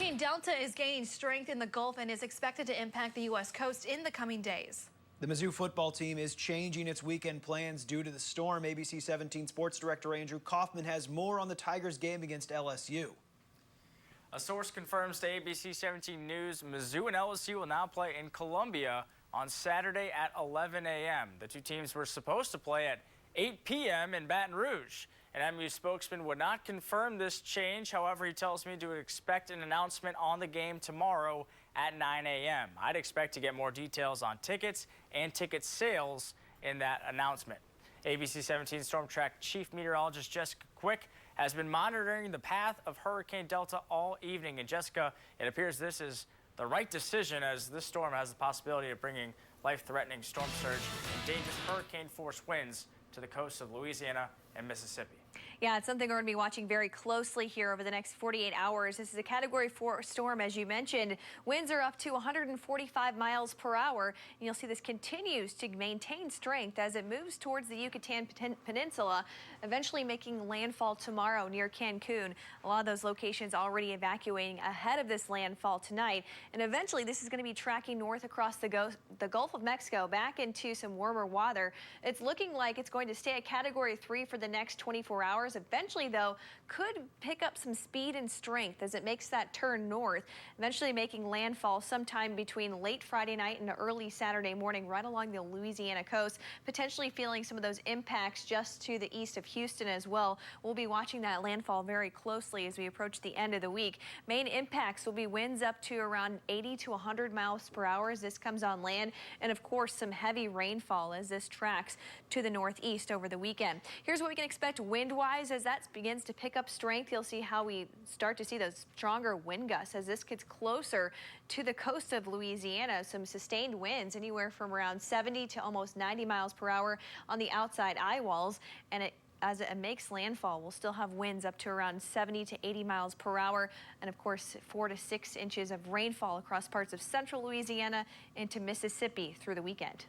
Hurricane Delta is gaining strength in the Gulf and is expected to impact the U.S. coast in the coming days. The Mizzou football team is changing its weekend plans due to the storm. ABC 17 sports director Andrew Kaufman has more on the Tigers game against LSU. A source confirms to ABC 17 News Mizzou and LSU will now play in Columbia on Saturday at 11 a.m. The two teams were supposed to play at 8 p.m. in Baton Rouge. An MU spokesman would not confirm this change. However, he tells me to expect an announcement on the game tomorrow at 9 a.m. I'd expect to get more details on tickets and ticket sales in that announcement. ABC 17 Storm Track Chief Meteorologist Jessica Quick has been monitoring the path of Hurricane Delta all evening. And Jessica, it appears this is the right decision as this storm has the possibility of bringing life-threatening storm surge and dangerous hurricane-force winds to the coasts of Louisiana and Mississippi. Yeah, it's something we're going to be watching very closely here over the next 48 hours. This is a Category 4 storm, as you mentioned. Winds are up to 145 miles per hour. And you'll see this continues to maintain strength as it moves towards the Yucatan Peninsula, eventually making landfall tomorrow near Cancun. A lot of those locations already evacuating ahead of this landfall tonight. And eventually, this is going to be tracking north across the Gulf of Mexico back into some warmer water. It's looking like it's going to stay at Category 3 for the next 24 hours. Eventually, though, could pick up some speed and strength as it makes that turn north, eventually making landfall sometime between late Friday night and early Saturday morning right along the Louisiana coast, potentially feeling some of those impacts just to the east of Houston as well. We'll be watching that landfall very closely as we approach the end of the week. Main impacts will be winds up to around 80 to 100 miles per hour as this comes on land, and of course some heavy rainfall as this tracks to the northeast over the weekend. Here's what we can expect wind-wise as that begins to pick up strength. You'll see how we start to see those stronger wind gusts as this gets closer to the coast of Louisiana. Some sustained winds anywhere from around 70 to almost 90 miles per hour on the outside eye walls. And as it makes landfall, we'll still have winds up to around 70 to 80 miles per hour. And of course, 4 to 6 inches of rainfall across parts of central Louisiana into Mississippi through the weekend.